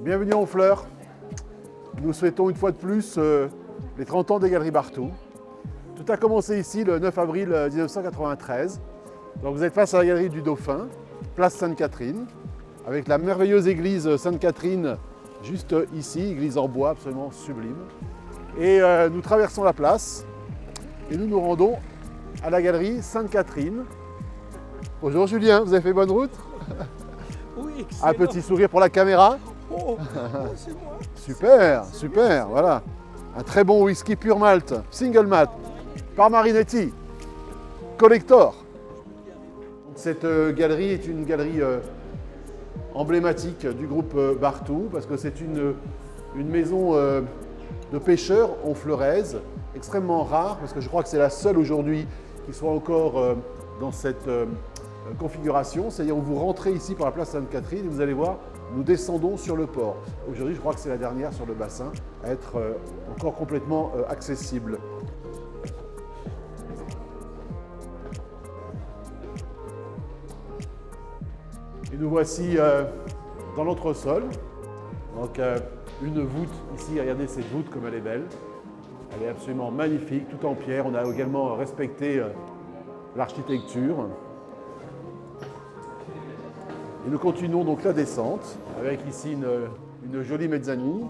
Bienvenue en Honfleur. Nous souhaitons une fois de plus les 30 ans des Galeries Barthou. Tout a commencé ici le 9 avril 1993. Donc vous êtes face à la Galerie du Dauphin, place Sainte-Catherine, avec la merveilleuse église Sainte-Catherine juste ici, église en bois absolument sublime. Et nous traversons la place et nous nous rendons à la Galerie Sainte-Catherine. Bonjour Julien, vous avez fait bonne route? Oui, excellent. Un petit sourire pour la caméra. Oh, c'est moi. Super, super, voilà. Un très bon whisky pure malt, single malt, par Marinetti, collector. Cette galerie est une galerie emblématique du groupe Barthou parce que c'est une maison de pêcheurs honfleuraise, extrêmement rare parce que je crois que c'est la seule aujourd'hui qui soit encore dans cette configuration. C'est-à-dire où vous rentrez ici par la place Sainte-Catherine et vous allez voir, nous descendons sur le port. Aujourd'hui, je crois que c'est la dernière sur le bassin à être encore complètement accessible. Et nous voici dans l'entresol. Donc une voûte ici, regardez cette voûte comme elle est belle. Elle est absolument magnifique, tout en pierre. On a également respecté l'architecture. Et nous continuons donc la descente avec ici une jolie mezzanine.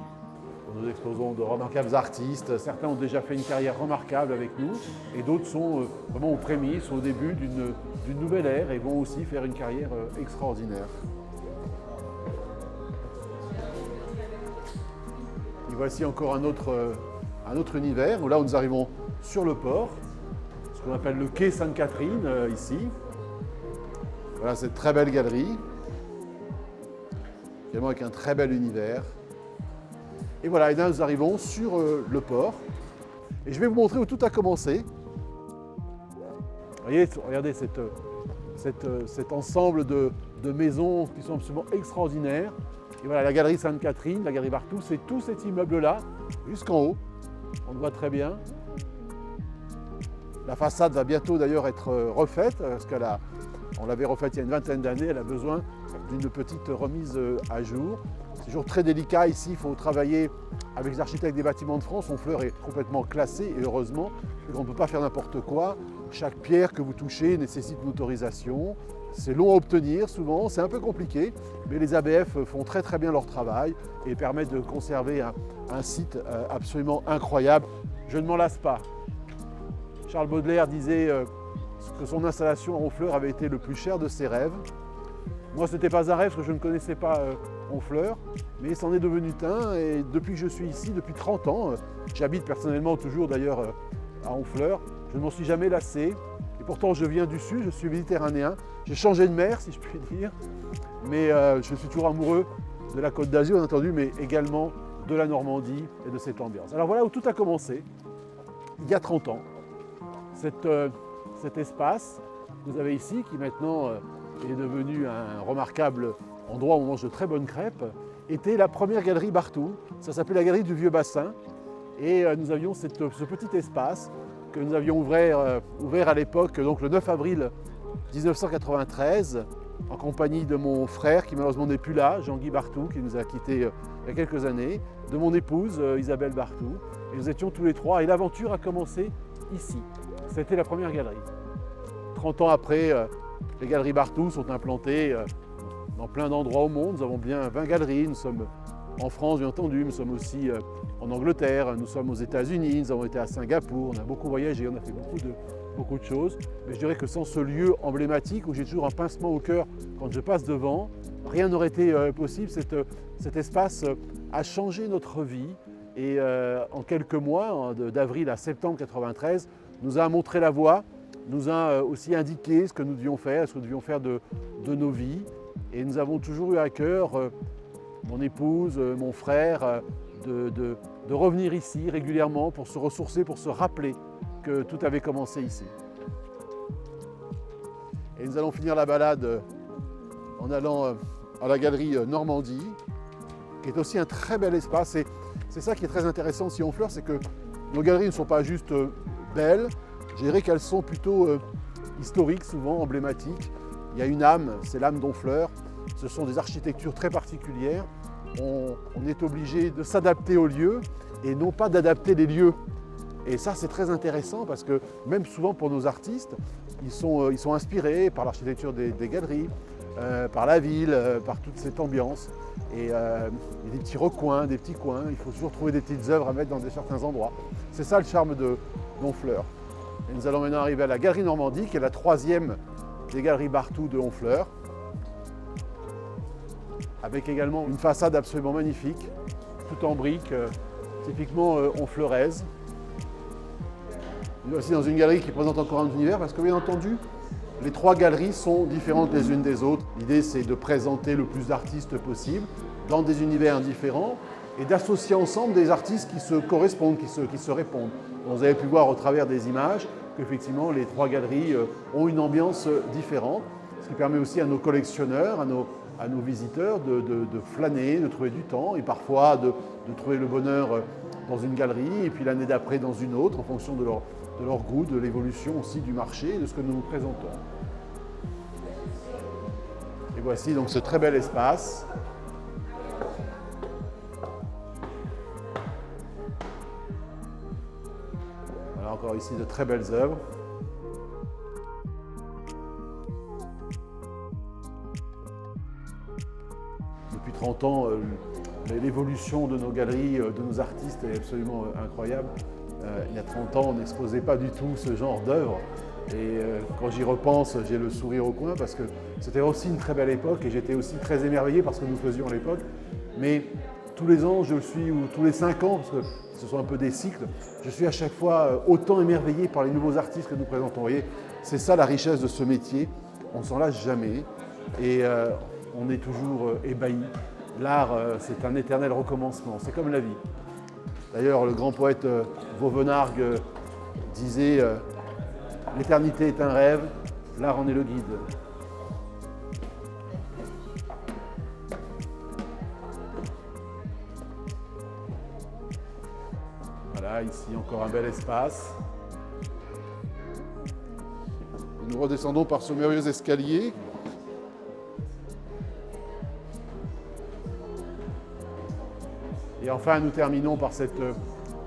Nous exposons de remarquables artistes. Certains ont déjà fait une carrière remarquable avec nous et d'autres sont vraiment aux prémices, au début d'une nouvelle ère et vont aussi faire une carrière extraordinaire. Et voici encore un autre univers où là où nous arrivons sur le port, ce qu'on appelle le quai Sainte-Catherine ici. Voilà cette très belle galerie. Également avec un très bel univers. Et voilà, et là nous arrivons sur le port. Et je vais vous montrer où tout a commencé. Vous voyez, regardez cet ensemble de maisons qui sont absolument extraordinaires. Et voilà, la galerie Sainte-Catherine, la galerie Barthou, c'est tout cet immeuble-là, jusqu'en haut. On le voit très bien. La façade va bientôt d'ailleurs être refaite, parce on l'avait refaite il y a une vingtaine d'années, elle a besoin d'une petite remise à jour. C'est toujours très délicat ici, il faut travailler avec les architectes des bâtiments de France. Honfleur est complètement classé et heureusement, on ne peut pas faire n'importe quoi. Chaque pierre que vous touchez nécessite une autorisation. C'est long à obtenir souvent, c'est un peu compliqué, mais les ABF font très très bien leur travail et permettent de conserver un site absolument incroyable. Je ne m'en lasse pas. Charles Baudelaire disait que son installation à Honfleur avait été le plus cher de ses rêves. Moi, ce n'était pas un rêve parce que je ne connaissais pas Honfleur, mais c'en est devenu un. Et depuis que je suis ici, depuis 30 ans, j'habite personnellement toujours d'ailleurs à Honfleur, je ne m'en suis jamais lassé. Et pourtant, je viens du sud, je suis méditerranéen. J'ai changé de mer, si je puis dire, mais je suis toujours amoureux de la Côte d'Azur, bien entendu, mais également de la Normandie et de cette ambiance. Alors voilà où tout a commencé, il y a 30 ans. Cet espace que vous avez ici, qui maintenant est devenu un remarquable endroit où on mange de très bonnes crêpes, était la première galerie Barthou. Ça s'appelait la galerie du Vieux Bassin. Et nous avions ce petit espace que nous avions ouvert à l'époque, donc le 9 avril 1993, en compagnie de mon frère, qui malheureusement n'est plus là, Jean-Guy Barthou, qui nous a quittés il y a quelques années, de mon épouse, Isabelle Barthou. Et nous étions tous les trois. Et l'aventure a commencé ici. C'était la première galerie. 30 ans après, les galeries Barthou sont implantées dans plein d'endroits au monde. Nous avons bien 20 galeries. Nous sommes en France, bien entendu. Nous sommes aussi en Angleterre. Nous sommes aux États-Unis. Nous avons été à Singapour. On a beaucoup voyagé. On a fait beaucoup de choses. Mais je dirais que sans ce lieu emblématique où j'ai toujours un pincement au cœur quand je passe devant, rien n'aurait été possible. Cet espace a changé notre vie. Et en quelques mois, d'avril à septembre 1993, nous a montré la voie, nous a aussi indiqué ce que nous devions faire, ce que nous devions faire de nos vies. Et nous avons toujours eu à cœur, mon épouse, mon frère, de revenir ici régulièrement pour se ressourcer, pour se rappeler que tout avait commencé ici. Et nous allons finir la balade en allant à la galerie Normandie, qui est aussi un très bel espace. C'est ça qui est très intéressant aussi en Honfleur, c'est que nos galeries ne sont pas juste belles, je dirais qu'elles sont plutôt historiques, souvent emblématiques. Il y a une âme, c'est l'âme d'Honfleur. Ce sont des architectures très particulières. on est obligé de s'adapter aux lieux et non pas d'adapter les lieux. Et ça, c'est très intéressant parce que même souvent pour nos artistes, ils sont inspirés par l'architecture des galeries, par la ville, par toute cette ambiance. Et il y a des petits recoins, des petits coins, il faut toujours trouver des petites œuvres à mettre dans certains endroits. C'est ça le charme d'Honfleur. Et nous allons maintenant arriver à la Galerie Normandie, qui est la troisième des galeries Barthou de Honfleur, avec également une façade absolument magnifique, tout en briques, typiquement honfleuraise. Nous aussi dans une galerie qui présente encore un univers, parce que bien entendu, les trois galeries sont différentes les unes des autres. L'idée, c'est de présenter le plus d'artistes possible dans des univers différents et d'associer ensemble des artistes qui se correspondent, qui se répondent. Vous avez pu voir au travers des images qu'effectivement les trois galeries ont une ambiance différente, ce qui permet aussi à nos collectionneurs, à nos visiteurs de flâner, de trouver du temps et parfois de trouver le bonheur dans une galerie et puis l'année d'après dans une autre en fonction de leur goût, de l'évolution aussi du marché et de ce que nous nous présentons. Et voici donc ce très bel espace. Voilà encore ici de très belles œuvres. Depuis 30 ans, l'évolution de nos galeries, de nos artistes est absolument incroyable. Il y a 30 ans, on n'exposait pas du tout ce genre d'œuvres. Et quand j'y repense, j'ai le sourire au coin parce que c'était aussi une très belle époque et j'étais aussi très émerveillé par ce que nous faisions à l'époque. Mais tous les ans, je suis, ou tous les 5 ans, parce que ce sont un peu des cycles, je suis à chaque fois autant émerveillé par les nouveaux artistes que nous présentons. Vous voyez, c'est ça la richesse de ce métier. On ne s'en lâche jamais et on est toujours ébahi. L'art, c'est un éternel recommencement, c'est comme la vie. D'ailleurs, le grand poète Vauvenargues disait « L'éternité est un rêve, l'art en est le guide ». Voilà, ici encore un bel espace. Nous redescendons par ce merveilleux escalier. Et enfin, nous terminons par cette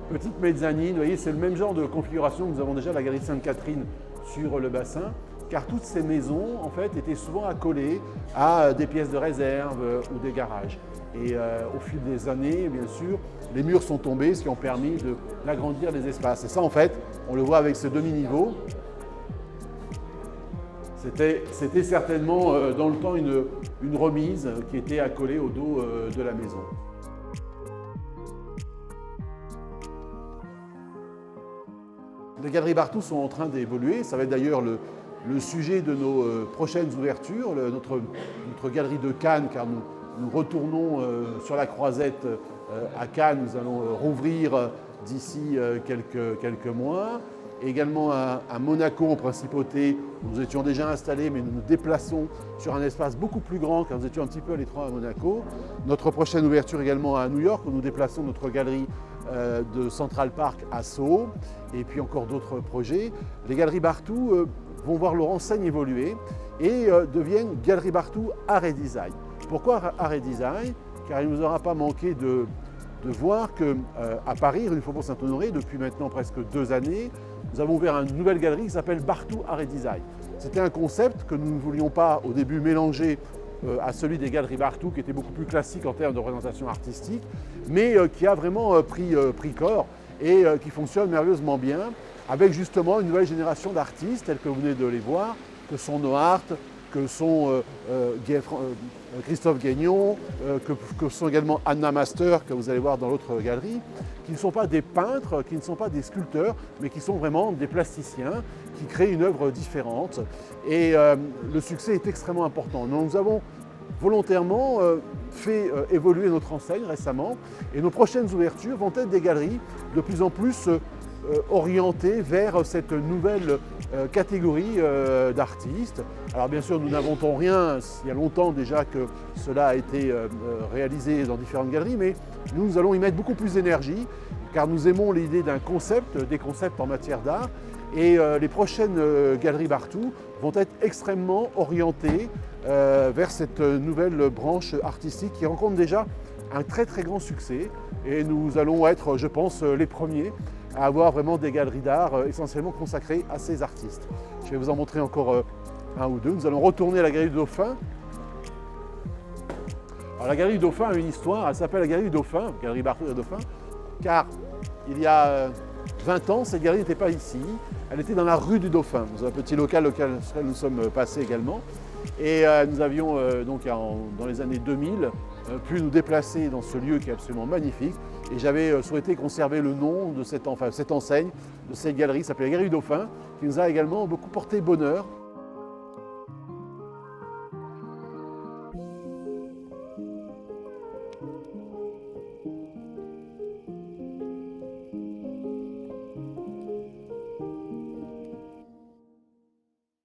petite mezzanine. Vous voyez, c'est le même genre de configuration que nous avons déjà à la galerie Sainte-Catherine sur le bassin, car toutes ces maisons, en fait, étaient souvent accolées à des pièces de réserve ou des garages. Et au fil des années, bien sûr, les murs sont tombés, ce qui a permis d'agrandir les espaces. Et ça, en fait, on le voit avec ce demi-niveau. C'était certainement dans le temps une remise qui était accolée au dos de la maison. Les galeries Barthou sont en train d'évoluer. Ça va être d'ailleurs le sujet de nos prochaines ouvertures, notre galerie de Cannes, car nous retournons sur la Croisette à Cannes. Nous allons rouvrir d'ici quelques mois. Et également à Monaco, en principauté, où nous étions déjà installés, mais nous nous déplaçons sur un espace beaucoup plus grand, car nous étions un petit peu à l'étroit à Monaco. Notre prochaine ouverture également à New York, où nous déplaçons notre galerie de Central Park à Soho, et puis encore d'autres projets. Les galeries Barthou vont voir leur enseigne évoluer et deviennent Galeries Barthou Art et Design. Pourquoi Art et Design? Car il ne nous aura pas manqué de voir qu'à Paris, rue du Faubourg Saint-Honoré, depuis maintenant presque 2 années, nous avons ouvert une nouvelle galerie qui s'appelle Barthou Art et Design. C'était un concept que nous ne voulions pas au début mélanger à celui des galeries Barthou, qui était beaucoup plus classique en termes de représentation artistique, mais qui a vraiment pris corps et qui fonctionne merveilleusement bien, avec justement une nouvelle génération d'artistes, tels que vous venez de les voir, que sont Noart, que sont Christophe Guégnon, que sont également Anna Master, que vous allez voir dans l'autre galerie, qui ne sont pas des peintres, qui ne sont pas des sculpteurs, mais qui sont vraiment des plasticiens, qui créent une œuvre différente. Et le succès est extrêmement important. Nous avons volontairement fait évoluer notre enseigne récemment, et nos prochaines ouvertures vont être des galeries de plus en plus orientées vers cette nouvelle catégorie d'artistes. Alors bien sûr, nous n'inventons rien, il y a longtemps déjà que cela a été réalisé dans différentes galeries, mais nous allons y mettre beaucoup plus d'énergie, car nous aimons l'idée d'un concept, des concepts en matière d'art, et les prochaines galeries Barthou vont être extrêmement orientées vers cette nouvelle branche artistique qui rencontre déjà un très très grand succès et nous allons être, je pense, les premiers à avoir vraiment des galeries d'art essentiellement consacrées à ces artistes. Je vais vous en montrer encore un ou deux. Nous allons retourner à la Galerie du Dauphin. Alors, la Galerie du Dauphin a une histoire, elle s'appelle la Galerie du Dauphin, Galerie Bartholdi du Dauphin, car il y a 20 ans, cette galerie n'était pas ici, elle était dans la rue du Dauphin, dans un petit local auquel nous sommes passés également. Et nous avions donc dans les années 2000 pu nous déplacer dans ce lieu qui est absolument magnifique. Et j'avais souhaité conserver le nom de cette enseigne, de cette galerie, qui s'appelait la Galerie du Dauphin, qui nous a également beaucoup porté bonheur